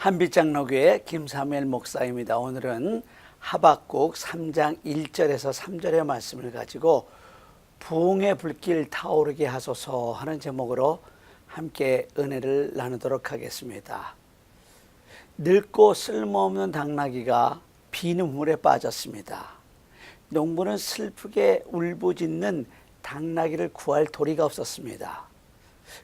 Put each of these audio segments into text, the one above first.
한빛장로교회 김사무엘 목사입니다. 오늘은 하박국 3장 1절에서 3절의 말씀을 가지고 부흥의 불길 타오르게 하소서 하는 제목으로 함께 은혜를 나누도록 하겠습니다. 늙고 쓸모없는 당나귀가 비눗물에 빠졌습니다. 농부는 슬프게 울부짖는 당나귀를 구할 도리가 없었습니다.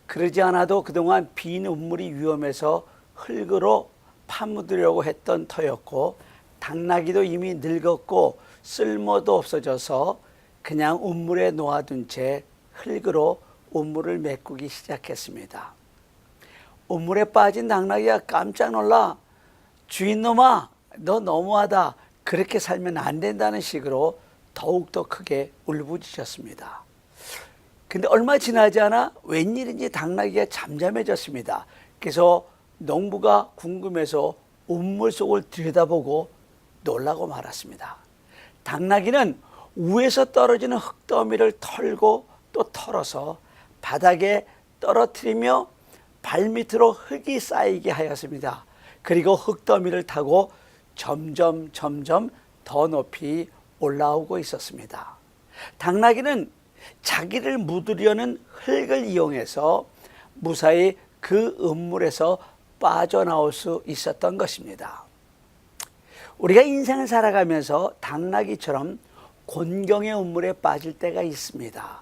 그러지 않아도 그동안 비눗물이 위험해서 흙으로 파묻으려고 했던 터였고, 당나귀도 이미 늙었고 쓸모도 없어져서 그냥 우물에 놓아둔 채 흙으로 우물을 메꾸기 시작했습니다. 우물에 빠진 당나귀가 깜짝 놀라 주인놈아, 너 너무하다, 그렇게 살면 안 된다는 식으로 더욱더 크게 울부짖었습니다. 근데 얼마 지나지 않아 웬일인지 당나귀가 잠잠해졌습니다. 그래서 농부가 궁금해서 우물 속을 들여다보고 놀라고 말았습니다. 당나귀는 위에서 떨어지는 흙더미를 털고 또 털어서 바닥에 떨어뜨리며 발밑으로 흙이 쌓이게 하였습니다. 그리고 흙더미를 타고 점점 더 높이 올라오고 있었습니다. 당나귀는 자기를 묻으려는 흙을 이용해서 무사히 그 우물에서 빠져나올 수 있었던 것입니다. 우리가 인생을 살아가면서 당나귀처럼 곤경의 우물에 빠질 때가 있습니다.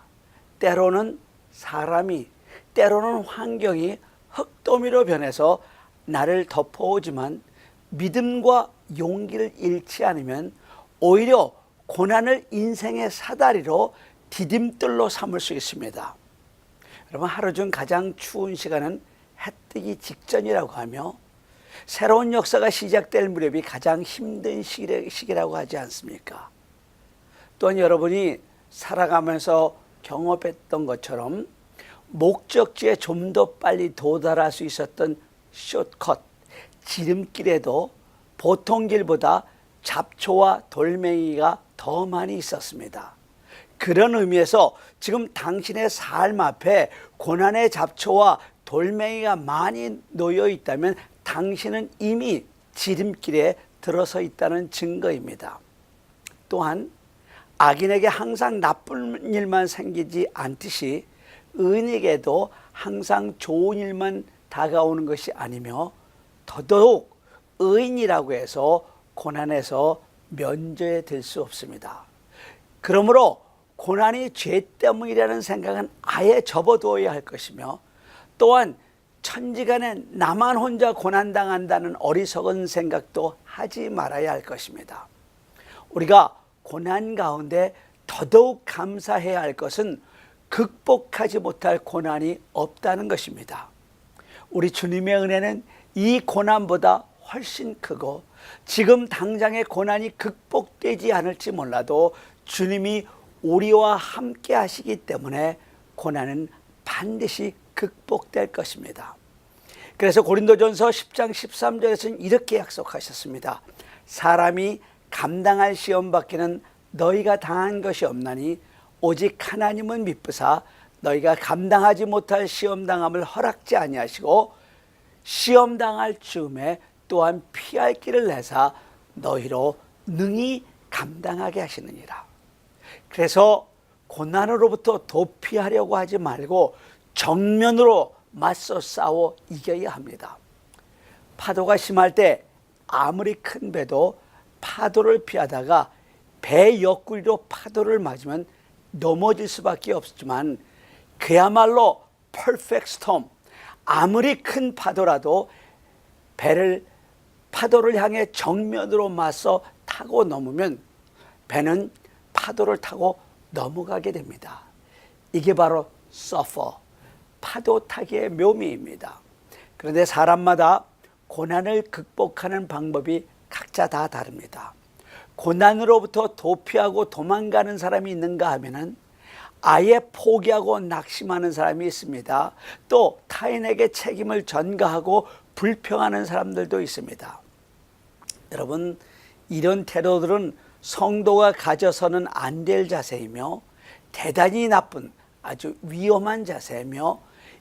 때로는 사람이, 때로는 환경이 흙더미로 변해서 나를 덮어오지만 믿음과 용기를 잃지 않으면 오히려 고난을 인생의 사다리로 디딤돌로 삼을 수 있습니다. 여러분, 하루 중 가장 추운 시간은 해 뜨기 직전이라고 하며 새로운 역사가 시작될 무렵이 가장 힘든 시기라고 하지 않습니까? 또한 여러분이 살아가면서 경험했던 것처럼 목적지에 좀 더 빨리 도달할 수 있었던 숏컷, 지름길에도 보통 길보다 잡초와 돌멩이가 더 많이 있었습니다. 그런 의미에서 지금 당신의 삶 앞에 고난의 잡초와 돌멩이가 많이 놓여 있다면 당신은 이미 지름길에 들어서 있다는 증거입니다. 또한 악인에게 항상 나쁜 일만 생기지 않듯이 의인에게도 항상 좋은 일만 다가오는 것이 아니며 더더욱 의인이라고 해서 고난에서 면제될 수 없습니다. 그러므로 고난이 죄 때문이라는 생각은 아예 접어두어야 할 것이며, 또한 천지간에 나만 혼자 고난당한다는 어리석은 생각도 하지 말아야 할 것입니다. 우리가 고난 가운데 더더욱 감사해야 할 것은 극복하지 못할 고난이 없다는 것입니다. 우리 주님의 은혜는 이 고난보다 훨씬 크고, 지금 당장의 고난이 극복되지 않을지 몰라도 주님이 우리와 함께 하시기 때문에 고난은 반드시 극복될 것입니다. 그래서 고린도전서 10장 13절에서는 이렇게 약속하셨습니다. 사람이 감당할 시험 밖에는 너희가 당한 것이 없나니 오직 하나님은 미쁘사 너희가 감당하지 못할 시험당함을 허락지 아니하시고 시험당할 즈음에 또한 피할 길을 내사 너희로 능히 감당하게 하시느니라. 그래서 고난으로부터 도피하려고 하지 말고 정면으로 맞서 싸워 이겨야 합니다. 파도가 심할 때 아무리 큰 배도 파도를 피하다가 배 옆구리로 파도를 맞으면 넘어질 수밖에 없지만, 그야말로 퍼펙트 스톰, 아무리 큰 파도라도 파도를 향해 정면으로 맞서 타고 넘으면 배는 파도를 타고 넘어가게 됩니다. 이게 바로 서퍼, 파도 타기의 묘미입니다. 그런데 사람마다 고난을 극복하는 방법이 각자 다 다릅니다. 고난으로부터 도피하고 도망가는 사람이 있는가 하면은 아예 포기하고 낙심하는 사람이 있습니다. 또 타인에게 책임을 전가하고 불평하는 사람들도 있습니다. 여러분, 이런 태도들은 성도가 가져서는 안 될 자세이며 대단히 나쁜 아주 위험한 자세이며,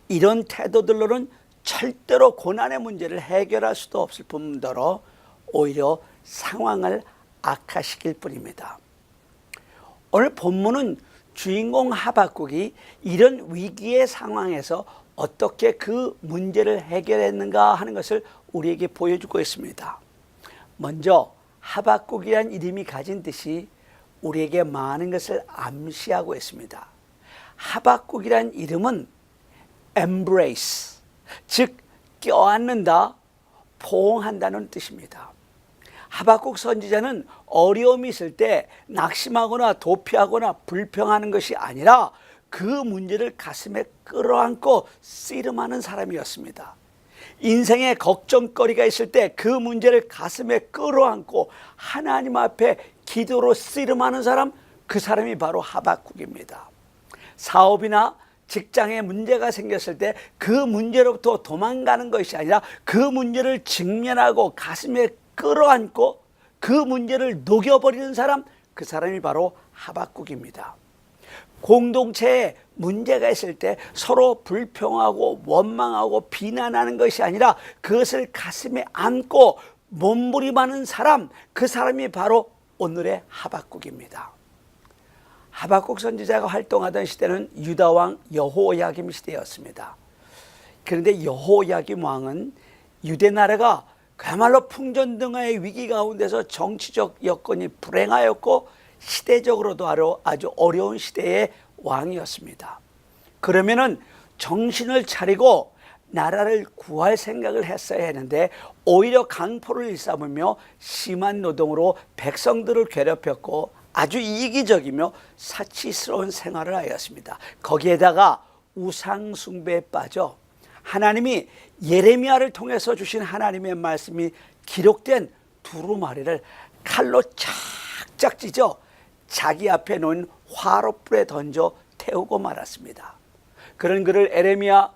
이런 태도들로는 절대로 고난의 문제를 해결할 수도 없을 뿐더러 오히려 상황을 악화시킬 뿐입니다. 오늘 본문은 주인공 하박국이 이런 위기의 상황에서 어떻게 그 문제를 해결했는가 하는 것을 우리에게 보여주고 있습니다. 먼저 하박국이란 이름이 가진 뜻이 우리에게 많은 것을 암시하고 있습니다. 하박국이란 이름은 embrace, 즉 껴안는다, 포옹한다는 뜻입니다. 하박국 선지자는 어려움이 있을 때 낙심하거나 도피하거나 불평하는 것이 아니라 그 문제를 가슴에 끌어안고 씨름하는 사람이었습니다. 인생에 걱정거리가 있을 때 그 문제를 가슴에 끌어안고 하나님 앞에 기도로 씨름하는 사람, 그 사람이 바로 하박국입니다. 사업이나 직장에 문제가 생겼을 때 그 문제로부터 도망가는 것이 아니라 그 문제를 직면하고 가슴에 끌어안고 그 문제를 녹여버리는 사람, 그 사람이 바로 하박국입니다. 공동체에 문제가 있을 때 서로 불평하고 원망하고 비난하는 것이 아니라 그것을 가슴에 안고 몸부림하는 사람, 그 사람이 바로 오늘의 하박국입니다. 하박국 선지자가 활동하던 시대는 유다왕 여호야김 시대였습니다. 그런데 여호야김 왕은 유대 나라가 그야말로 풍전등화의 위기 가운데서 정치적 여건이 불행하였고 시대적으로도 아주 어려운 시대의 왕이었습니다. 그러면은 정신을 차리고 나라를 구할 생각을 했어야 했는데 오히려 강포를 일삼으며 심한 노동으로 백성들을 괴롭혔고 아주 이기적이며 사치스러운 생활을 하였습니다. 거기에다가 우상 숭배에 빠져 하나님이 예레미야를 통해서 주신 하나님의 말씀이 기록된 두루마리를 칼로 착착 찢어 자기 앞에 놓은 화롯불에 던져 태우고 말았습니다. 그런 그를 에레미야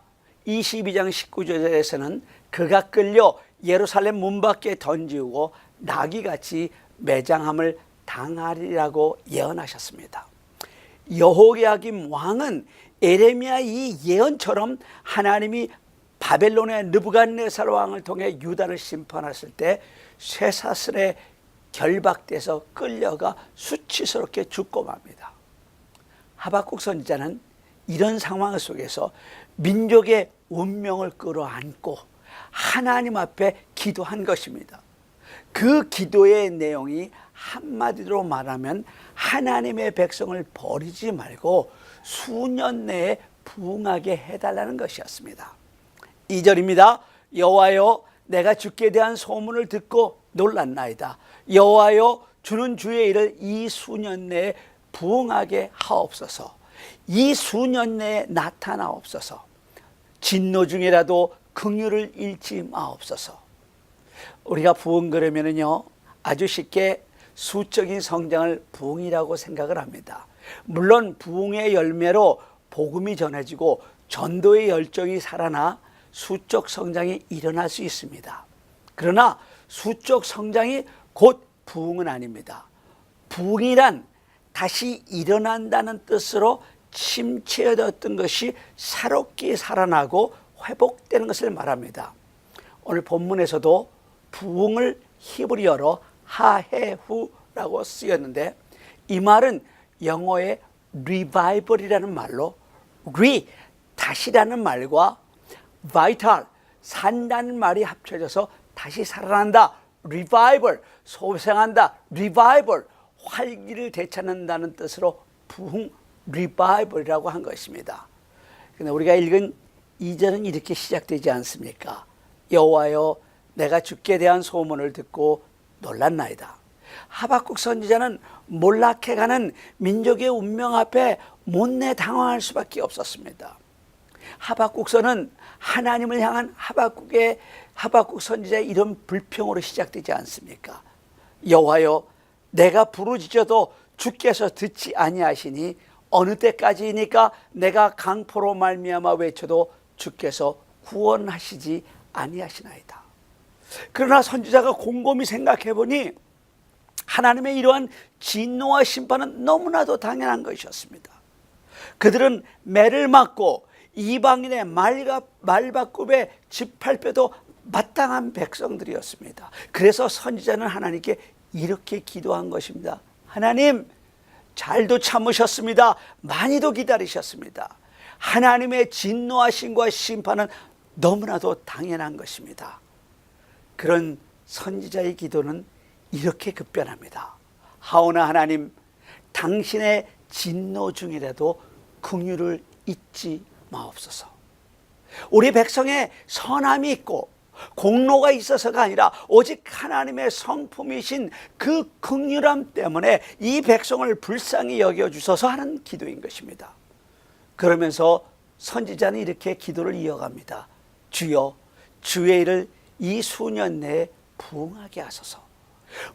22장 19절에서는 그가 끌려 예루살렘 문 밖에 던지고 나귀같이 매장함을 당하리라고 예언하셨습니다. 여호야김 왕은 에레미야 이 예언처럼 하나님이 바벨론의 느부갓네살 왕을 통해 유다를 심판하실 때 쇠사슬에 결박돼서 끌려가 수치스럽게 죽고 맙니다. 하박국 선지자는 이런 상황 속에서 민족의 운명을 끌어안고 하나님 앞에 기도한 것입니다. 그 기도의 내용이 한마디로 말하면 하나님의 백성을 버리지 말고 수년 내에 부흥하게 해달라는 것이었습니다. 2절입니다. 여호와여, 내가 주께 대한 소문을 듣고 놀랐나이다. 여호와여, 주는 주의 일을 이 수년 내에 부흥하게 하옵소서. 이 수년 내에 나타나옵소서. 진노 중이라도 긍휼을 잃지 마옵소서. 우리가 부흥 그러면은요, 아주 쉽게 수적인 성장을 부흥이라고 생각을 합니다. 물론 부흥의 열매로 복음이 전해지고 전도의 열정이 살아나 수적 성장이 일어날 수 있습니다. 그러나 수적 성장이 곧 부흥은 아닙니다. 부흥이란 다시 일어난다는 뜻으로 침체되었던 것이 새롭게 살아나고 회복되는 것을 말합니다. 오늘 본문에서도 부흥을 히브리어로 하헤후라고 쓰였는데 이 말은 영어의 revival이라는 말로 다시라는 말과 vital, 산다는 말이 합쳐져서 다시 살아난다, revival, 소생한다, revival, 활기를 되찾는다는 뜻으로 부흥, revival이라고 한 것입니다. 그런데 우리가 읽은 2절은 이렇게 시작되지 않습니까? 여호와여, 내가 주께 대한 소문을 듣고 놀랐나이다. 하박국 선지자는 몰락해가는 민족의 운명 앞에 못내 당황할 수밖에 없었습니다. 하박국서는 하나님을 향한 하박국 선지자의 이런 불평으로 시작되지 않습니까? 여호와여, 내가 부르짖어도 주께서 듣지 아니하시니 어느 때까지이니까 내가 강포로 말미암아 외쳐도 주께서 구원하시지 아니하시나이다. 그러나 선지자가 곰곰이 생각해 보니 하나님의 이러한 진노와 심판은 너무나도 당연한 것이었습니다. 그들은 매를 맞고 이방인의 말바꿈에 짓밟혀도 마땅한 백성들이었습니다. 그래서 선지자는 하나님께 이렇게 기도한 것입니다. 하나님, 잘도 참으셨습니다. 많이도 기다리셨습니다. 하나님의 진노하심과 심판은 너무나도 당연한 것입니다. 그런 선지자의 기도는 이렇게 급변합니다. 하오나 하나님, 당신의 진노 중이라도 긍휼을 잊지 마옵소서. 우리 백성의 선함이 있고 공로가 있어서가 아니라 오직 하나님의 성품이신 그 긍휼함 때문에 이 백성을 불쌍히 여겨주소서 하는 기도인 것입니다. 그러면서 선지자는 이렇게 기도를 이어갑니다. 주여, 주의 일을 이 수년 내에 부응하게 하소서.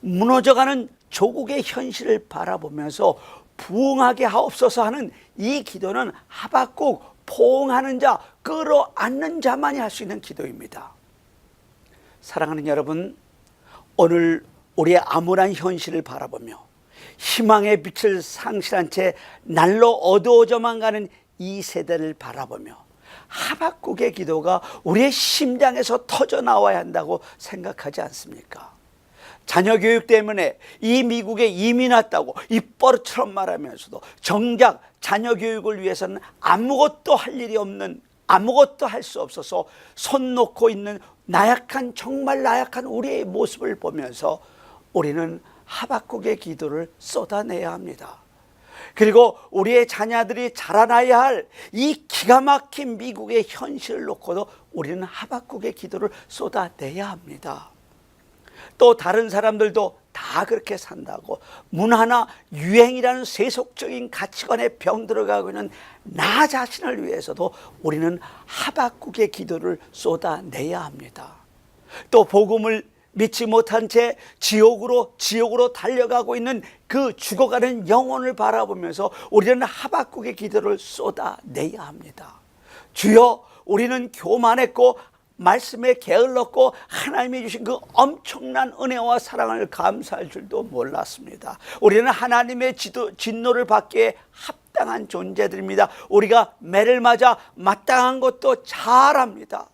무너져가는 조국의 현실을 바라보면서 부응하게 하옵소서 하는 이 기도는 하박국, 포옹하는 자, 끌어안는 자만이 할 수 있는 기도입니다. 사랑하는 여러분, 오늘 우리의 암울한 현실을 바라보며 희망의 빛을 상실한 채 날로 어두워져만 가는 이 세대를 바라보며 하박국의 기도가 우리의 심장에서 터져 나와야 한다고 생각하지 않습니까? 자녀 교육 때문에 이 미국에 이민 왔다고 입버릇처럼 말하면서도 정작 자녀 교육을 위해서는 아무것도 할 일이 없는, 아무것도 할 수 없어서 손 놓고 있는 나약한, 정말 나약한 우리의 모습을 보면서 우리는 하박국의 기도를 쏟아내야 합니다. 그리고 우리의 자녀들이 자라나야 할 이 기가 막힌 미국의 현실을 놓고도 우리는 하박국의 기도를 쏟아내야 합니다. 또 다른 사람들도 다 그렇게 산다고 문화나 유행이라는 세속적인 가치관에 병들어가고 있는 나 자신을 위해서도 우리는 하박국의 기도를 쏟아내야 합니다. 또 복음을 믿지 못한 채 지옥으로 달려가고 있는 그 죽어가는 영혼을 바라보면서 우리는 하박국의 기도를 쏟아내야 합니다. 주여, 우리는 교만했고 말씀에 게을렀고 하나님이 주신 그 엄청난 은혜와 사랑을 감사할 줄도 몰랐습니다. 우리는 하나님의 진노를 받기에 합당한 존재들입니다. 우리가 매를 맞아 마땅한 것도 잘 압니다.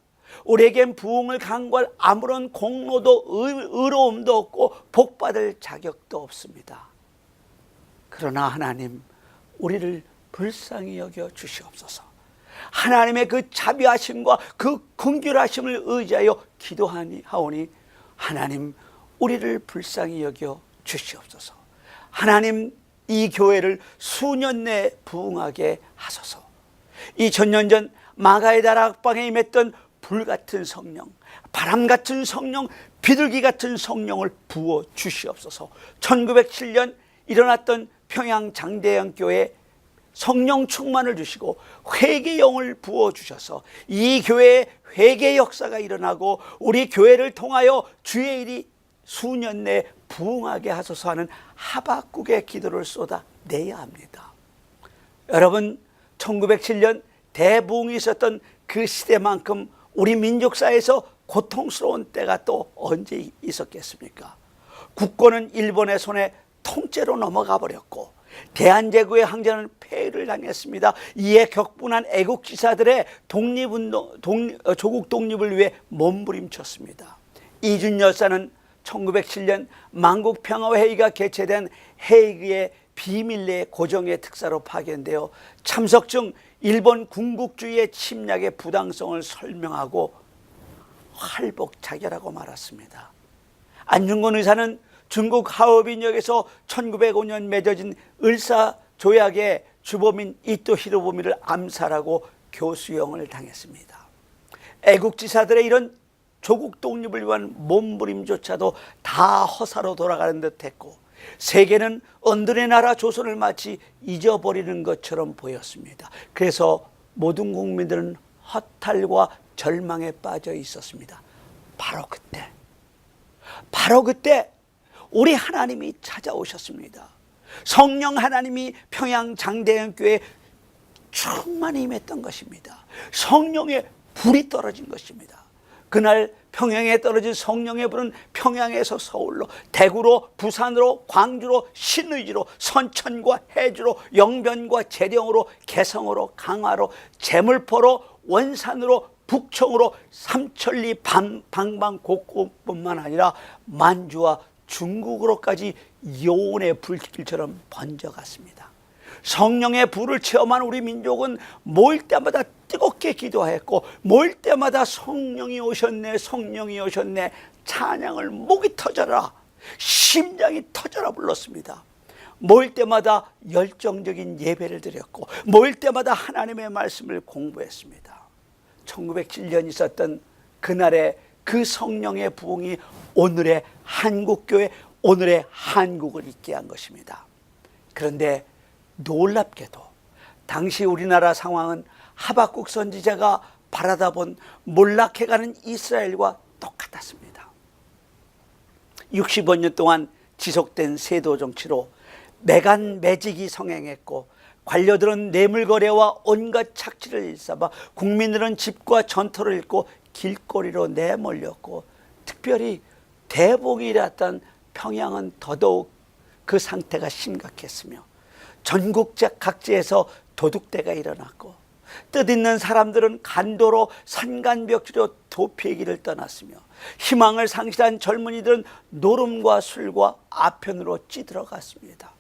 우리에겐 부흥을 강구할 아무런 공로도 의로움도 없고 복받을 자격도 없습니다. 그러나 하나님, 우리를 불쌍히 여겨 주시옵소서. 하나님의 그 자비하심과 그 긍휼하심을 의지하여 기도하오니 하나님, 우리를 불쌍히 여겨 주시옵소서. 하나님, 이 교회를 수년 내에 부흥하게 하소서. 2000년 전 마가의 다락방에 임했던 불같은 성령, 바람같은 성령, 비둘기 같은 성령을 부어 주시옵소서. 1907년 일어났던 평양 장대영 교회 성령 충만을 주시고 회개 영을 부어 주셔서 이 교회에 회개 역사가 일어나고 우리 교회를 통하여 주의 일이 수년 내에 부흥하게 하소서 하는 하박국의 기도를 쏟아내야 합니다. 여러분, 1907년 대부흥이 있었던 그 시대만큼 우리 민족사에서 고통스러운 때가 또 언제 있었겠습니까? 국권은 일본의 손에 통째로 넘어가 버렸고 대한제국의 황제는 폐위를 당했습니다. 이에 격분한 애국지사들의 조국 독립을 위해 몸부림쳤습니다. 이준 열사는 1907년 만국평화회의가 개최된 헤이그의 비밀리에 고정의 특사로 파견되어 참석 중 일본 군국주의의 침략의 부당성을 설명하고 활복자결하고 말았습니다. 안중근 의사는 중국 하얼빈역에서 1905년 맺어진 을사조약의 주범인 이토 히로부미를 암살하고 교수형을 당했습니다. 애국지사들의 이런 조국 독립을 위한 몸부림조차도 다 허사로 돌아가는 듯했고 세계는 언들의 나라 조선을 마치 잊어버리는 것처럼 보였습니다. 그래서 모든 국민들은 허탈과 절망에 빠져 있었습니다. 바로 그때 우리 하나님이 찾아오셨습니다. 성령 하나님이 평양 장대영 교회에 충만히 임했던 것입니다. 성령의 불이 떨어진 것입니다. 그날 평양에 떨어진 성령의 불은 평양에서 서울로, 대구로, 부산으로, 광주로, 신의지로, 선천과 해주로, 영변과 재령으로, 개성으로, 강화로, 제물포로, 원산으로, 북청으로, 삼천리 방방곡곡뿐만 아니라 만주와 중국으로까지 요온의 불길처럼 번져갔습니다. 성령의 불을 체험한 우리 민족은 모일 때마다 뜨겁게 기도했고, 모일 때마다 성령이 오셨네, 성령이 오셨네, 찬양을 목이 터져라, 심장이 터져라 불렀습니다. 모일 때마다 열정적인 예배를 드렸고, 모일 때마다 하나님의 말씀을 공부했습니다. 1907년 있었던 그날의 그 성령의 부흥이 오늘의 한국교회, 오늘의 한국을 있게 한 것입니다. 그런데 놀랍게도 당시 우리나라 상황은 하박국 선지자가 바라다 본 몰락해가는 이스라엘과 똑같았습니다. 65년 동안 지속된 세도 정치로 매간매직이 성행했고, 관료들은 뇌물거래와 온갖 착취를 일삼아 국민들은 집과 전터를 잃고 길거리로 내몰렸고, 특별히 대봉이랬던 평양은 더더욱 그 상태가 심각했으며, 전국 각지에서 도둑대가 일어났고, 뜻있는 사람들은 간도로 산간벽지로 도피의 길을 떠났으며, 희망을 상실한 젊은이들은 노름과 술과 아편으로 찌들어갔습니다.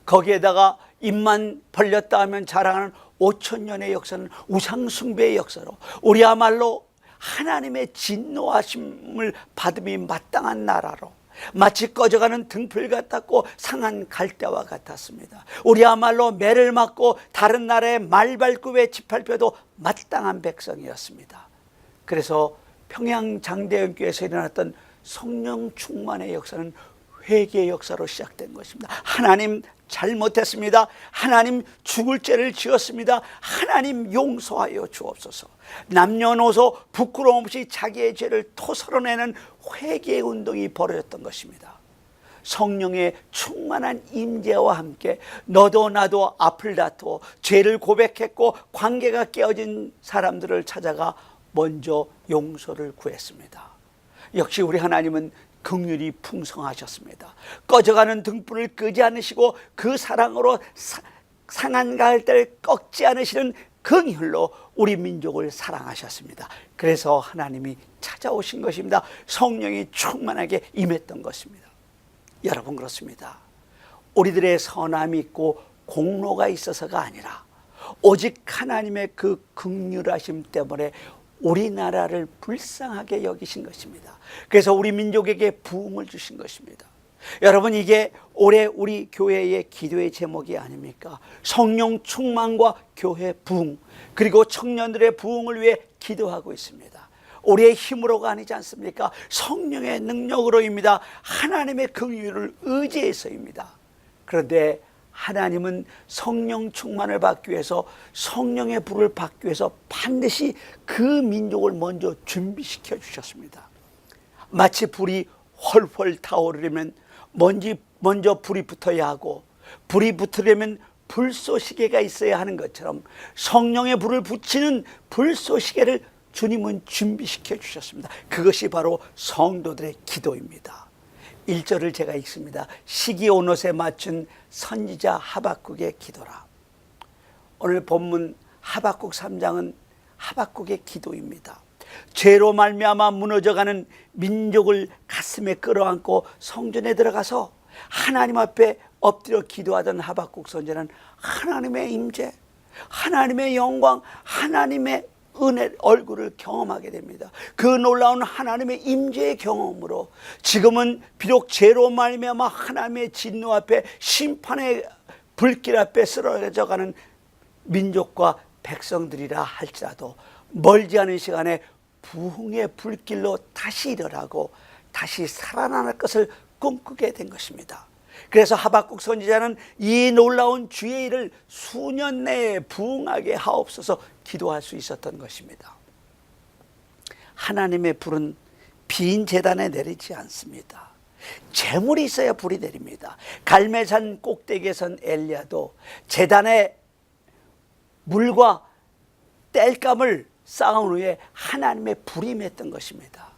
거기에다가 입만 벌렸다 하면 자랑하는 5,000년의 역사는 우상숭배의 역사로, 우리야말로 하나님의 진노하심을 받음이 마땅한 나라로, 마치 꺼져가는 등불 같았고 상한 갈대와 같았습니다. 우리야말로 매를 맞고 다른 나라의 말발굽에 짓밟혀도 마땅한 백성이었습니다. 그래서 평양 장대연교회에서 일어났던 성령 충만의 역사는 회개의 역사로 시작된 것입니다. 하나님 잘못했습니다. 하나님 죽을 죄를 지었습니다. 하나님 용서하여 주옵소서. 남녀노소 부끄러움 없이 자기의 죄를 토설어내는 회개의 운동이 벌어졌던 것입니다. 성령의 충만한 임재와 함께 너도 나도 앞을 다투어 죄를 고백했고 관계가 깨어진 사람들을 찾아가 먼저 용서를 구했습니다. 역시 우리 하나님은 긍휼이 풍성하셨습니다. 꺼져가는 등불을 끄지 않으시고 그 사랑으로 상한 갈대를 꺾지 않으시는 긍휼로 우리 민족을 사랑하셨습니다. 그래서 하나님이 찾아오신 것입니다. 성령이 충만하게 임했던 것입니다. 여러분, 그렇습니다. 우리들의 선함이 있고 공로가 있어서가 아니라 오직 하나님의 그 긍휼하심 때문에 우리나라를 불쌍하게 여기신 것입니다. 그래서 우리 민족에게 부흥을 주신 것입니다. 여러분, 이게 올해 우리 교회의 기도의 제목이 아닙니까? 성령 충만과 교회 부흥, 그리고 청년들의 부흥을 위해 기도하고 있습니다. 우리의 힘으로가 아니지 않습니까? 성령의 능력으로입니다. 하나님의 긍휼을 의지해서입니다. 그런데 하나님은 성령 충만을 받기 위해서, 성령의 불을 받기 위해서 반드시 그 민족을 먼저 준비시켜 주셨습니다. 마치 불이 헐헐 타오르려면 먼저 불이 붙어야 하고, 불이 붙으려면 불쏘시개가 있어야 하는 것처럼 성령의 불을 붙이는 불쏘시개를 주님은 준비시켜 주셨습니다. 그것이 바로 성도들의 기도입니다. 1절을 제가 읽습니다. 시기 온옷에 맞춘 선지자 하박국의 기도라. 오늘 본문 하박국 3장은 하박국의 기도입니다. 죄로 말미암아 무너져가는 민족을 가슴에 끌어안고 성전에 들어가서 하나님 앞에 엎드려 기도하던 하박국 선지자는 하나님의 임재, 하나님의 영광, 하나님의 은혜 얼굴을 경험하게 됩니다. 그 놀라운 하나님의 임재의 경험으로 지금은 비록 죄로 말미암아 하나님의 진노 앞에 심판의 불길 앞에 쓰러져가는 민족과 백성들이라 할지라도 멀지 않은 시간에 부흥의 불길로 다시 일어나고 다시 살아날 것을 꿈꾸게 된 것입니다. 그래서 하박국 선지자는 이 놀라운 주의 일을 수년 내에 부흥하게 하옵소서 기도할 수 있었던 것입니다. 하나님의 불은 빈 제단에 내리지 않습니다. 재물이 있어야 불이 내립니다. 갈멜산 꼭대기에 선 엘리야도 제단에 물과 땔감을 쌓은 후에 하나님의 불이 맺던 것입니다.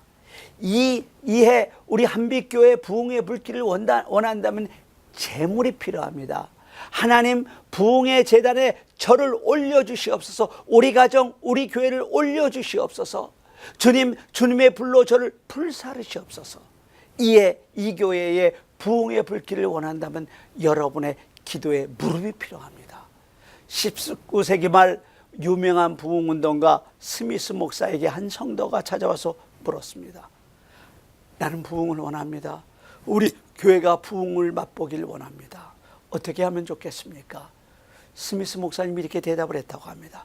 이해 우리 한빛교회 부흥의 불길을 원한다면 재물이 필요합니다. 하나님 부흥의 재단에 저를 올려주시옵소서. 우리 가정 우리 교회를 올려주시옵소서. 주님의 불로 저를 불사르시옵소서. 이에 이 교회의 부흥의 불길을 원한다면 여러분의 기도에 무릎이 필요합니다. 19세기 말 유명한 부흥운동가 스미스 목사에게 한 성도가 찾아와서 물었습니다. 나는 부흥을 원합니다. 우리 교회가 부흥을 맛보길 원합니다. 어떻게 하면 좋겠습니까? 스미스 목사님이 이렇게 대답을 했다고 합니다.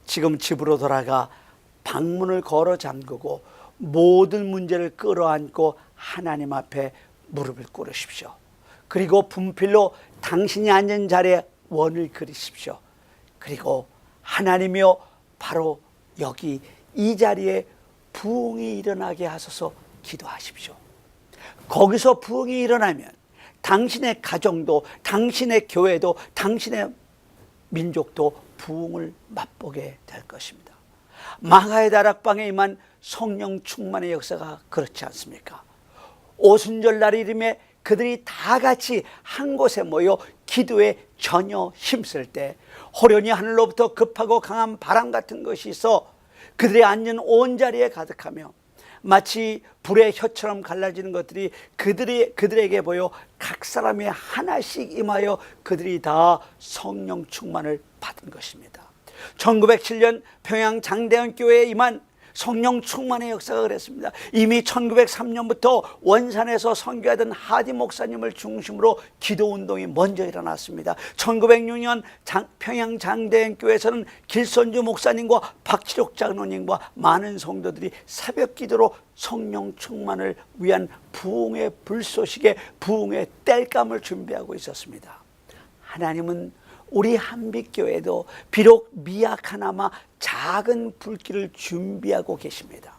지금 집으로 돌아가 방문을 걸어 잠그고 모든 문제를 끌어안고 하나님 앞에 무릎을 꿇으십시오. 그리고 분필로 당신이 앉은 자리에 원을 그리십시오. 그리고 하나님이여 바로 여기 이 자리에 부흥이 일어나게 하소서 기도하십시오. 거기서 부흥이 일어나면 당신의 가정도 당신의 교회도 당신의 민족도 부흥을 맛보게 될 것입니다. 마가의 다락방에 임한 성령 충만의 역사가 그렇지 않습니까? 오순절날이 이름에 그들이 다 같이 한 곳에 모여 기도에 전혀 힘쓸 때 호련히 하늘로부터 급하고 강한 바람 같은 것이 있어 그들이 앉은 온 자리에 가득하며 마치 불의 혀처럼 갈라지는 것들이 그들에게 보여 각 사람이 하나씩 임하여 그들이 다 성령 충만을 받은 것입니다. 1907년 평양 장대현 교회에 임한 성령 충만의 역사가 그랬습니다. 이미 1903년부터 원산에서 선교하던 하디 목사님을 중심으로 기도운동이 먼저 일어났습니다. 1906년 평양 장대현 교회에서는 길선주 목사님과 박치록 장로님과 많은 성도들이 새벽 기도로 성령 충만을 위한 부흥의 불쏘시개, 부흥의 땔감을 준비하고 있었습니다. 하나님은 우리 한빛교회도 비록 미약하나마 작은 불길을 준비하고 계십니다.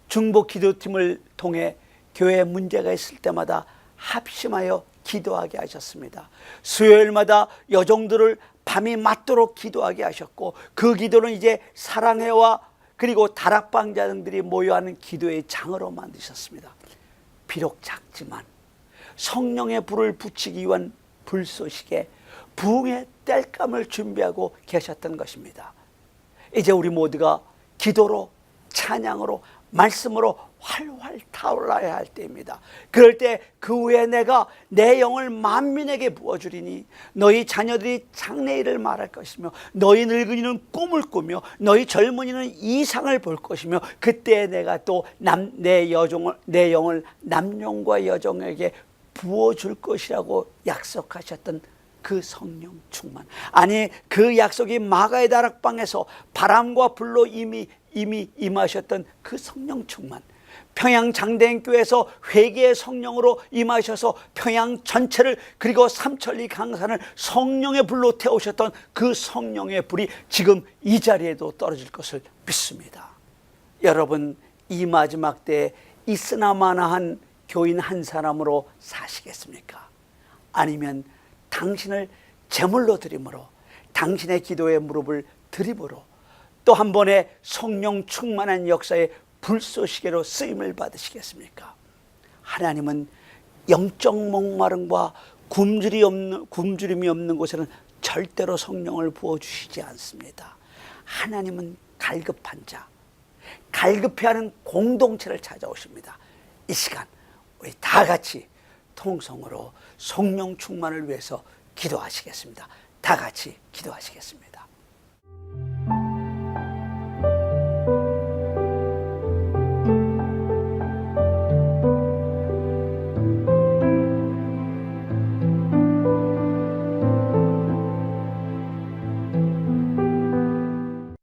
중보 기도팀을 통해 교회에 문제가 있을 때마다 합심하여 기도하게 하셨습니다. 수요일마다 여종들을 밤이 맞도록 기도하게 하셨고 그 기도는 이제 사랑회와 그리고 다락방자 등들이 모여하는 기도의 장으로 만드셨습니다. 비록 작지만 성령의 불을 붙이기 위한 불쏘시개 부흥의 땔감을 준비하고 계셨던 것입니다. 이제 우리 모두가 기도로 찬양으로 말씀으로 활활 타올라야 할 때입니다. 그럴 때 그 후에 내가 내 영을 만민에게 부어주리니 너희 자녀들이 장래일을 말할 것이며 너희 늙은이는 꿈을 꾸며 너희 젊은이는 이상을 볼 것이며 그때 내가 또 내 영을 남종과 여종에게 부어줄 것이라고 약속하셨던 그 성령 충만, 아니 그 약속이 마가의 다락방에서 바람과 불로 이미 임하셨던 그 성령 충만, 평양 장대행교회에서 회개의 성령으로 임하셔서 평양 전체를 그리고 삼천리 강산을 성령의 불로 태우셨던 그 성령의 불이 지금 이 자리에도 떨어질 것을 믿습니다. 여러분, 이 마지막 때에 있으나마나한 교인 한 사람으로 사시겠습니까? 아니면 당신을 제물로 드림으로 당신의 기도의 무릎을 드림으로 또 한 번의 성령 충만한 역사의 불쏘시개로 쓰임을 받으시겠습니까? 하나님은 영적 목마름과 굶주림이 없는 곳에는 절대로 성령을 부어주시지 않습니다. 하나님은 갈급한 자, 갈급해하는 공동체를 찾아오십니다. 이 시간 우리 다 같이 통성으로 성령 충만을 위해서 기도하시겠습니다. 다 같이 기도하시겠습니다.